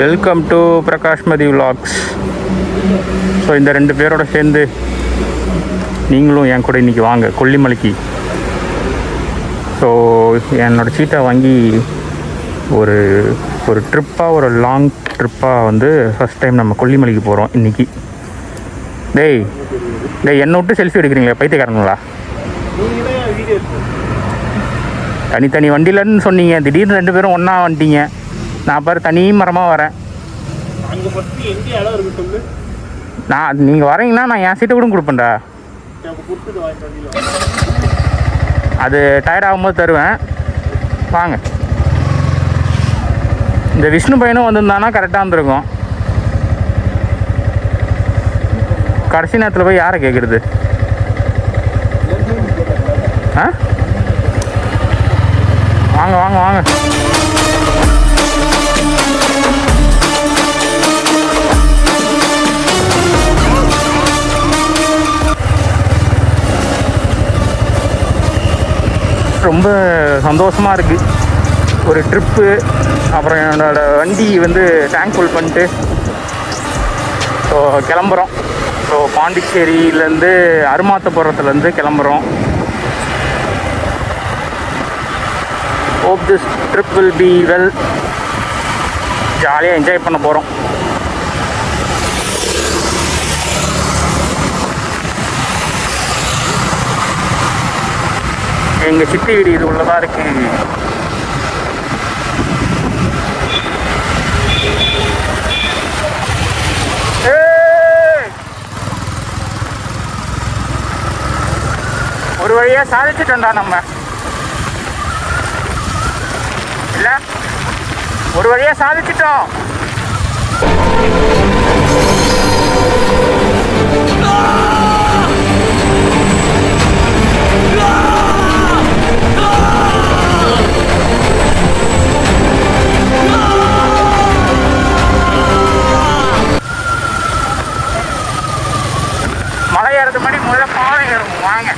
Welcome to Prakashmathi vlogs. So இந்த 2 பேரோட சேர்ந்து நீங்களும் என் கூட இன்றைக்கி வாங்க கொல்லிமலைக்கு. ஸோ என்னோடய சீட்டை வாங்கி ஒரு ட்ரிப்பாக, ஒரு லாங் ட்ரிப்பாக வந்து ஃபஸ்ட் டைம் நம்ம கொல்லிமலைக்கு போகிறோம் இன்றைக்கி. டேய் என்னை விட்டு செல்ஃபி எடுக்கிறீங்களா பைத்தியக்காரங்களா? தனித்தனி வண்டியிலன்னு சொன்னீங்க, திடீர்னு 2 பேரும் ஒன்றா வந்துட்டீங்க. நான் பாரு தனி மரமாக வரேன். நீங்கள் வரீங்கன்னா நான் என் சீட்டை கூட கொடுப்பேன்டா. அது டயர்ட் ஆகும்போது தருவேன். வாங்க. இந்த விஷ்ணு பையனும் வந்திருந்தானா கரெக்டாக இருந்திருக்கும். கடைசி நேரத்தில் போய் யாரை கேட்குறது? ஆ வாங்க வாங்க வாங்க. ரொம்ப சந்தோஷமாக இருக்குது. ஒரு ட்ரிப்பு, அப்புறம் என்னோடய வண்டி வந்து டேங்க் ஃபுல் பண்ணிட்டு ஸோ கிளம்புறோம். ஸோ பாண்டிச்சேரியிலேருந்து அருமாத்தபுரத்துலேருந்து கிளம்புறோம். Hope this trip will be well. ஜாலியாக என்ஜாய் பண்ண போகிறோம். எங்கள் சித்தி வீடு இது உள்ளதாக இருக்குது. ஒரு வழியாக சாதிச்சுட்டோம்டா நம்ம. இல்லை, ஒரு வழியாக சாதிச்சிட்டோம். மலை ஏறது மாதிரி முதல்ல பாதை ஏறும். வாங்க.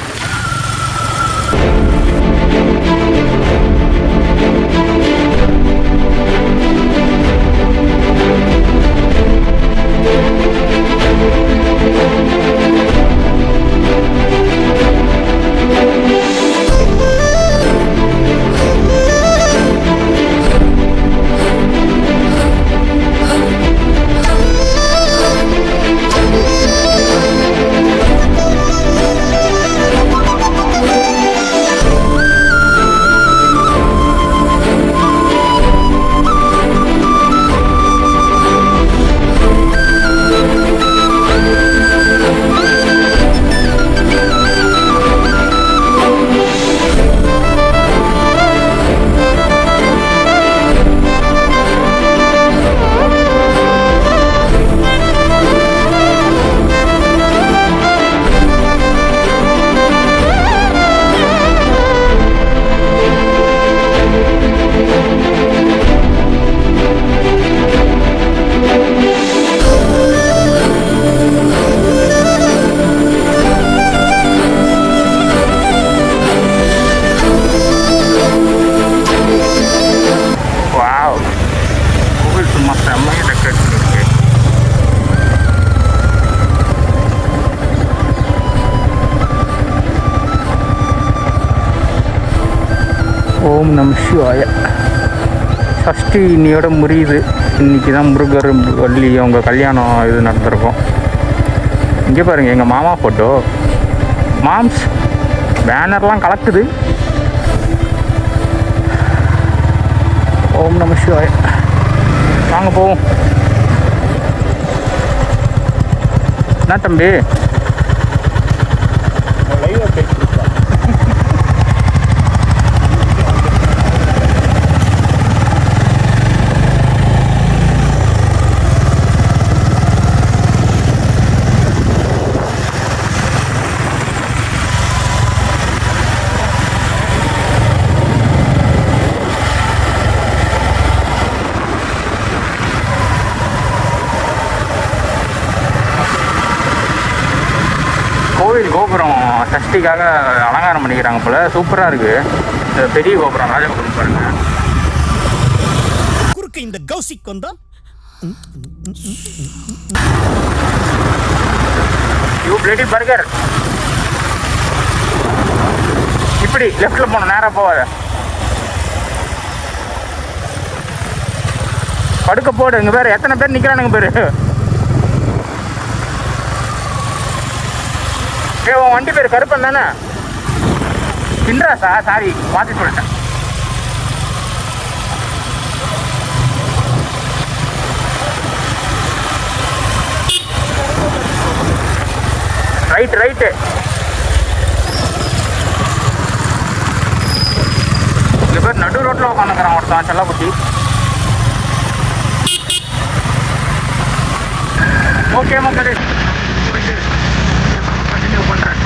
ஓம் நம சிவாய. சஷ்டி இன்னையோட முடியுது. இன்றைக்கி தான் முருகர் வள்ளி அவங்க கல்யாணம் இது நடந்திருக்கும். இங்கே பாருங்கள் எங்கள் மாமா ஃபோட்டோ. மாம்ஸ் பேனர்லாம் கலக்குது. ஓம் நம சிவாய. வாங்க போவோம். என்ன தம்பி? கோவில் கோபுரம் சஷ்டிக்காக அலங்காரம் பண்ணிக்கிறாங்க போல. சூப்பராக இருக்குது. பெரிய கோபுரம் ராஜகோபுரம் பாருங்க. குறுக்க இந்த கௌசிக் வந்தா யூ பிளேடி பர்கர். இப்படி லெஃப்ட்ல போகணும், நேராக போகாத. படுக்க போடு. இங்கே பேர் எத்தனை பேர் நிற்கிறானுங்க பேர். உன் வண்டி பேர் கருப்பன் தானே? பின்ராசா? சாரி, மாற்றி சொல்லிட்டேன். Right right. இங்கே பேர் நடு ரோட்டில் உட்காந்துக்கிறான் ஒருத்தான் செல்லக்குட்டி. ஓகே மக்களே, கண்டினியூ பண்ணுறேன்.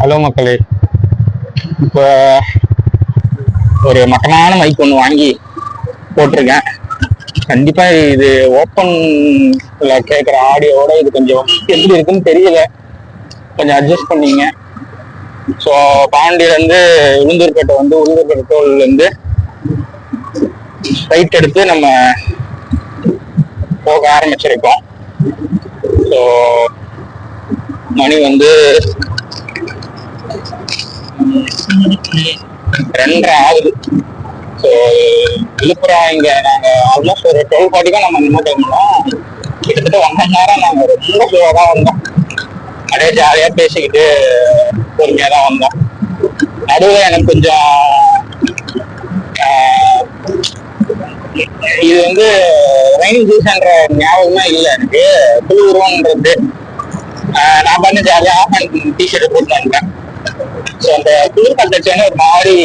ஹலோ மக்களே, இப்போ ஒரு மட்டமான மைக் ஒன்று வாங்கி போட்டிருக்கேன். கண்டிப்பாக இது ஓப்பன்ல கேட்குற ஆடியோவோட இது கொஞ்சம் எப்படி இருக்குன்னு தெரியல, கொஞ்சம் அட்ஜஸ்ட் பண்ணிங்க. ஸோ பாண்டியிலேருந்து உளுந்தூர்பேட்டை வந்து உளுந்தூர்பேட்டை டோல்லேருந்து ஸ்ட்ரைட் எடுத்து நம்ம போக ஆரம்பிச்சிருக்கோம். ஸோ மணி வந்து 2:30 ஆகுது. ஸோ விழுப்புரம் இங்கே நாங்கள் ஆல்மோஸ்ட் ஒரு 12:40 நம்ம நின்று டைம்லாம் கிட்டத்தட்ட 1 மணி நேரம் நாங்கள் ரொம்ப ஸ்லோவாக தான் வந்தோம். அப்படியே ஜாலியாக பேசிக்கிட்டு பொறுமையாக தான் வந்தோம். நடுவில் எனக்கு கொஞ்சம் இது வந்து ரெயின் சீசன்ற ஞாபகமே இல்லை எனக்கு. குளிர்ன்றது நான் பண்ண ஜாலியாக ஆஃப் அண்ட் டிஷர்ட் போட்டு வந்துட்டேன். ஸோ அந்த குளிர் கட்டச்சேன்னு ஒரு மாதிரி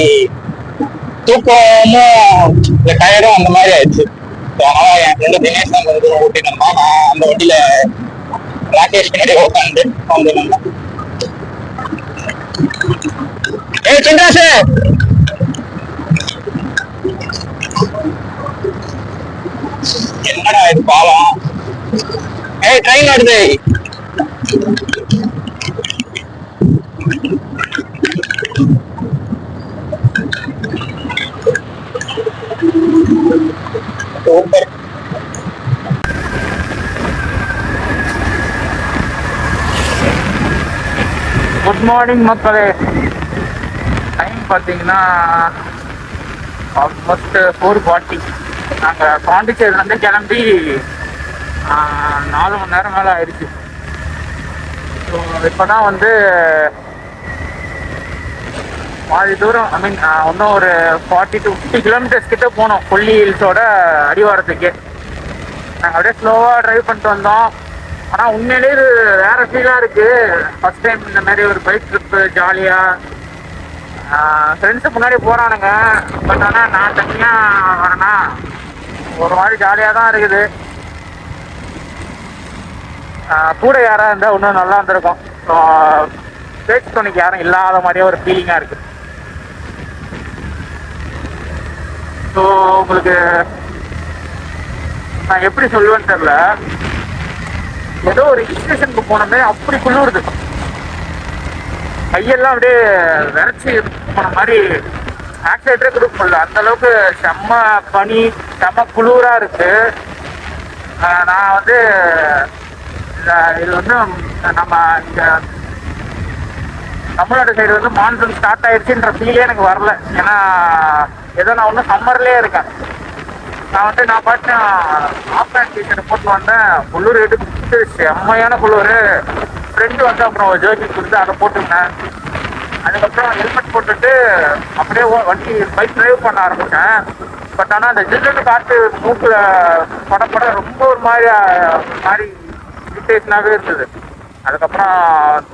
தூக்கமும் இந்த டயர்டும் அந்த மாதிரி ஆயிடுச்சு. ஸோ அதனால என் ஃப்ரெண்டு தினேஷ் தான் வந்து ஓட்டினோம்னா நான் அந்த வண்டியில ராகேஷ் பின்னாடி உட்காந்து வந்துருந்தேன். ஏய் சின்ராசு, என்னடா இது பாலம்? ஏய் ட்ரெயின் வருது. சூப்பர். குட் மார்னிங் மக்களே. டைம் பார்த்தீங்கன்னா ஆல்மோஸ்ட் 4:40. நாங்கள் பாண்டிச்சேரியிலேருந்து கிளம்பி 4 மணி நேரம் மேலே ஆயிடுச்சு. ஸோ இப்போ தான் வந்து பாதி தூரம், ஐ மீன் இன்னும் ஒரு 40 to 50 கிலோமீட்டர்ஸ் கிட்ட போனோம் கொல்லி ஹில்ஸோட அடிவாரத்துக்கு. நாங்கள் அப்படியே ஸ்லோவாக ட்ரைவ் பண்ணிட்டு வந்தோம். ஆனால் உண்மையிலேயே இது வேறு ஃபீலாக இருக்குது. ஃபஸ்ட் டைம் இந்த மாதிரி ஒரு பைக் ட்ரிப்பு ஜாலியாக. ஃப்ரெண்ட்ஸு முன்னாடி போகிறானுங்க, பட் ஆனால் நான் தனியாக வரேன்னா ஒரு மாதிரி ஜாலியாக தான் இருக்குது. கூட யாராக இருந்தால் இன்னும் நல்லா இருந்திருக்கும். ஸோ பேச்சு துணைக்கு யாரும் இல்லாத மாதிரியே ஒரு ஃபீலிங்காக இருக்குது. ஸோ உங்களுக்கு நான் எப்படி சொல்லுவேன்னு தெரில, ஏதோ ஒரு ஸ்டேஷனுக்கு போனோமே அப்படி குளிருது. கையெல்லாம் அப்படியே விரைச்சி போன மாதிரி ஆக்சிடென்ட்டே கொடுக்க முடியல. அந்த அளவுக்கு செம்ம பனி, செம்ம குளிராக இருக்கு. நான் வந்து இது வந்து நம்ம இங்க தமிழ்நாடு சைடு வந்து மான்சூன் ஸ்டார்ட் ஆயிடுச்சுன்ற ஃபீலே எனக்கு வரல. ஏன்னா ஏதோ நான் ஒன்றும் சம்மர்லேயே இருக்கேன். நான் பாட்டு ஆஃப் பேண்ட் டிஷர்ட் போட்டு வந்தேன். குளிர் எடுத்து செம்மையான குளிர். ஃப்ரெண்டு வந்து அப்புறம் ஜெர்சி கொடுத்து அதை போட்டுருந்தேன். அதுக்கப்புறம் ஹெல்மெட் போட்டுட்டு அப்படியே வண்டி பைக் டிரைவ் பண்ண ஆரம்பித்தேன். பட் ஆனால் அந்த ஜில்லுன்னு காற்று மூக்கில் படப்பட ரொம்ப ஒரு மாதிரி இரிட்டேஷனாகவே இருந்தது. அதுக்கப்புறம்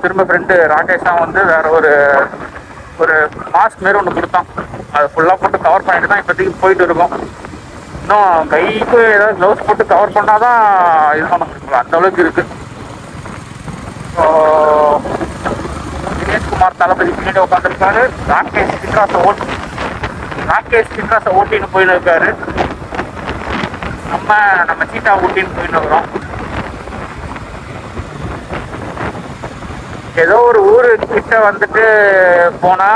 திரும்ப ஃப்ரெண்டு ராகேஷ் தான் வந்து வேற ஒரு மாஸ்க் மாரி ஒன்று கொடுத்தான். அதை ஃபுல்லாக போட்டு கவர் பண்ணிட்டு தான் இப்போதைக்கு போயிட்டு இருக்கோம். இன்னும் கைக்கு ஏதாவது க்ளவுஸ் போட்டு கவர் பண்ணால் தான் இது பண்ண முடியும், அந்த அளவுக்கு இருக்குது. ஸோ தினேஷ்குமார் தளபதி பின்னாடி உட்காந்துருக்காரு. ராகேஷ் சின்ராசை ஓட்டின்னு போயின்னு இருக்காரு. நம்ம சீட்டா ஓட்டின்னு போயின்னு இருக்கிறோம். ஏதோ ஒரு ஊரு கிட்ட வந்துட்டு போனா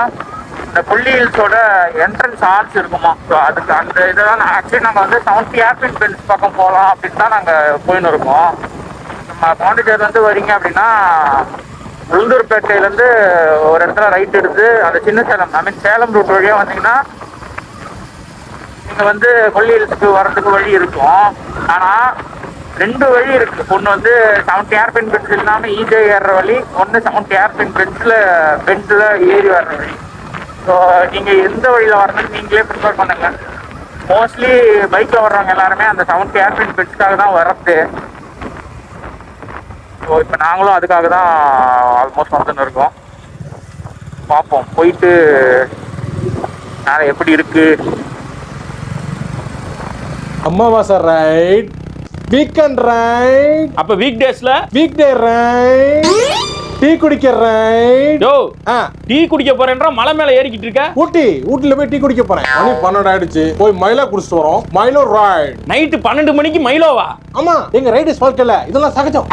இந்த புள்ளி ஹில்ஸோட என்ட்ரன்ஸ் ஆர்ச் இருக்குமா. ஸோ அதுக்கு அந்த இதெல்லாம் ஆக்சுவலி நாங்கள் வந்து 70 ஏர்பின் பென்ஸ் பக்கம் போகலாம் அப்படின்னு தான் நாங்கள் போயின்னு இருக்கோம். நம்ம பாண்டிச்சேரியிலேருந்து வரீங்க அப்படின்னா உளுந்தூர்பேட்டையிலேருந்து ஒரு இடத்துல ரைட் எடுத்து அந்த சின்ன சேலம் சேலம் ரூட் வழியாக வந்தீங்கன்னா நீங்கள் வந்து கொல்லி ஹில்ஸுக்கு வர்றதுக்கு வழி இருக்கும். ஆனால் 2 வழி இருக்குது. ஒன்று வந்து 70 ஏர்பின் பென்ஸ் இல்லாமல் ஈஸியாக ஏறுற வழி, ஒன்று 70 ஏர்பின் பென்ஸில் ஏறி வர்ற வழி. ஸோ நீங்கள் எந்த வழியில் வரணும்னு நீங்களே ப்ரிஃபர் பண்ணுங்க. மோஸ்ட்லி பைக்கில் வர்றவங்க எல்லாருமே அந்த 70 ஏர்பின் பென்ஸ்க்காக தான் வர்றது. ஸோ இப்போ நாங்களும் அதுக்காக தான் ஆல்மோஸ்ட் வந்துன்னு இருக்கோம். பார்ப்போம் போயிட்டு எப்படி இருக்கு. அமாவாசை ரைட், வீக்கெண்ட் ரைட், அப்ப வீக் டேஸ்ல வீக் டே ரைட், டீ குடிக்க ரைட். யோ டீ குடிக்க போறேன்றா மலை மேல ஏறிக்கிட்டு இருக்க. ஊட்டில போய் டீ குடிக்க போறேன். மணி 12 ஆயிடுச்சு. போய் மைலோ குடிச்சிட்டு வரோம். Milo right. நைட்டு 12 மணிக்கு மைலோவா? ஆமா, எங்க ரைடர்ஸ் வாழ்க்கையில இதெல்லாம் சகஜம்.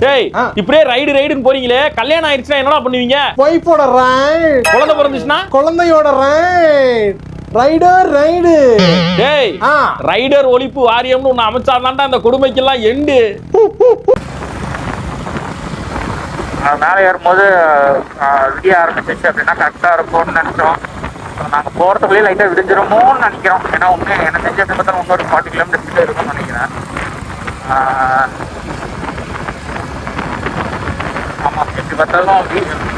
டேய் இப்படியே ரைடுன்னு போறீங்களே, கல்யாணம் ஆயிடுச்சுன்னா என்னடா பண்ணுவீங்க? வைஃபோட ரைட். குழந்தை பிறந்துச்சுன்னா குழந்தையோட ரைட். Rider ride. டேய் ரைடர் ஒழிப்பு வாரியம்னு ஒன்னு அமைச்சாதான்டா அந்த கொடுமைக்கெல்லாம் எண்டு. மேலே ஏறும்போது விடிய ஆரம்பிச்சிச்சு அப்படின்னா கரெக்டாக இருக்கும்னு நினச்சோம். நாங்கள் போகிறதுக்குள்ளேயே லைட்டாக விடிஞ்சிருமோன்னு நினைக்கிறோம். ஏன்னா ஒன்று என்ன செஞ்சு அப்படி பார்த்தா இன்னொரு 40 கிலோமீட்டர்ஸ் இருக்கும்னு நினைக்கிறேன். ஆமாம், எப்படி பார்த்தாலும்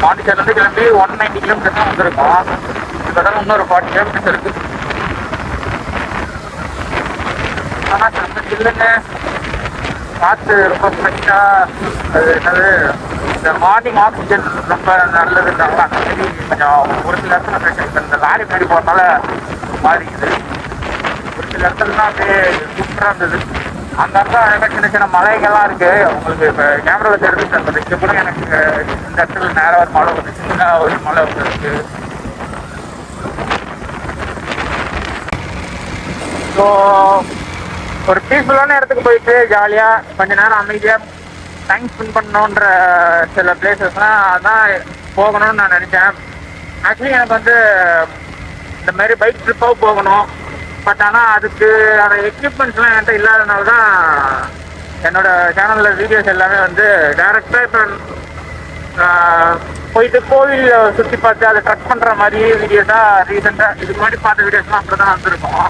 பாண்டிச்சேரிலேருந்து கிளம்பி 190 கிலோமீட்டர் தான் வந்திருக்கோம். எப்படி பார்த்தாலும் இன்னொரு 40 கிலோமீட்டர்ஸ் இருக்குது. ஆனால் நம்ம இல்லைங்க, காற்று ரொம்ப ஃப்ரெஷ்ஷாக. அது என்னது, இந்த மார்னிங் ஆக்சிஜன் ரொம்ப நல்லதுன்றாங்களா, அந்த மாதிரி கொஞ்சம் ஒரு சில இடத்துல ஃப்ரெஷ். இப்போ இந்த லாரி மாரி போகிறதுனால மாறிக்குது. ஒரு சில இடத்துலலாம் அப்படியே சூப்பராக இருந்தது. அங்கங்கே அழகாக சின்ன சின்ன மலைகள்லாம் இருக்குது. உங்களுக்கு இப்போ கேமராவில் தெரிஞ்சு அந்த இங்கே கூட எனக்கு இந்த இடத்துல நேராக ஒரு மலை வந்து சின்ன ஒரு மலை வந்துருக்கு. ஸோ ஒரு பீஸ்ஃபுல்லான இடத்துக்கு போயிட்டு ஜாலியாக கொஞ்ச நேரம் அமைதியாக டைம் ஸ்பெண்ட் பண்ணணுன்ற சில பிளேசஸ்லாம் அதான் போகணும்னு நான் நினச்சேன். ஆக்சுவலி எனக்கு வந்து இந்த மாதிரி பைக் ட்ரிப்பாக போகணும். பட் ஆனால் அதுக்கு அந்த எக்யூப்மெண்ட்ஸ்லாம் என்கிட்ட இல்லாதனால தான் என்னோடய சேனலில் வீடியோஸ் எல்லாமே வந்து டேரெக்டாக இப்போ போயிட்டு கோவில் சுற்றி பார்த்து அதை ட்ரக் பண்ணுற மாதிரி வீடியோஸாக ரீசெண்டாக இதுக்கு முன்னாடி பார்த்த வீடியோஸ்லாம் அப்படி தான் வந்திருக்கோம்.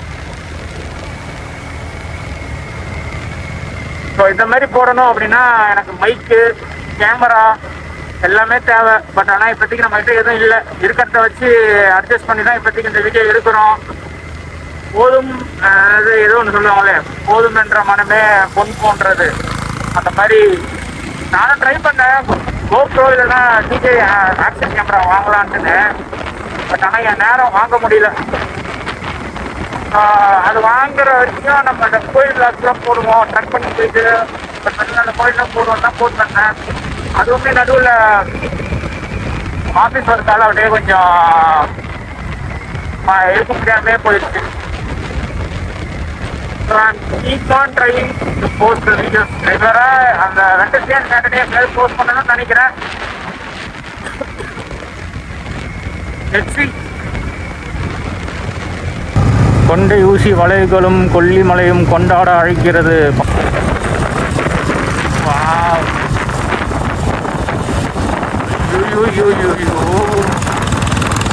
ஸோ இந்த மாதிரி போடணும் அப்படின்னா எனக்கு மைக்கு, கேமரா எல்லாமே தேவை. பட் ஆனால் இப்போதைக்கு நம்மகிட்ட எதுவும் இல்லை. இருக்கிறத வச்சு அட்ஜஸ்ட் பண்ணி தான் இப்போதைக்கு இந்த வீடியோ எடுக்கிறோம். போதும், அது ஏதோ ஒன்று சொல்லுவாங்களே, போதும் என்ற மனமே பொன் போன்றது. அந்த மாதிரி நானும் ட்ரை பண்ணேன். கோப்ரோ இல்லைன்னா டிஜே ஆக்ஷன் கேமரா வாங்கலான்ட்டுன்னு. பட் ஆனால் என் நேரம் வாங்க முடியல. அது வாங்குற வரைக்கும் நம்ம அந்த கோயில் விளாக்ஸ்லாம் போடுவோம், ட்ரக் பண்ணி போயிட்டு அந்த கோயிலாம் போடுவோம் தான் போட்டு வந்தேன். அதுவுமே நடுவில் ஆஃபீஸ் ஒர்க்கால் அப்படியே கொஞ்சம் இருக்க முடியாமே போயிடுச்சு. Keep on trying to post videos ரெகுலராக. அந்த வெட்னஸ்டே அண்ட் சாட்டர்டே எப்படியாவது போஸ்ட் பண்ணணும்னு நினைக்கிறேன். நெக்ஸ்ட் வீக் கொண்டை ஊசி வளைவுகளும் கொல்லிமலையும் கொண்டாட அழைக்கிறது.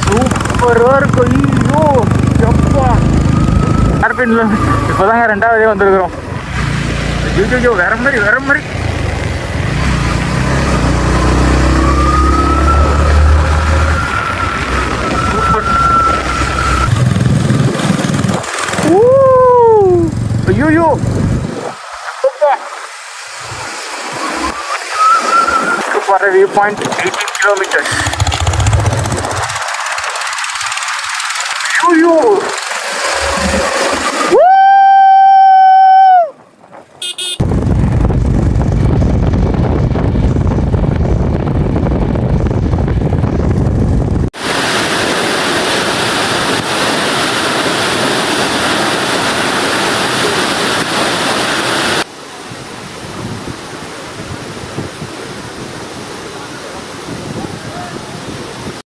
சூப்பராக இருக்கும். ஐயோ எப்பா, இப்போதாங்க 2ஆவதே வந்திருக்கிறோம். ஐயோ வேற மாதிரி ஐயோ for a viewpoint 18 kilometers. ஐயோ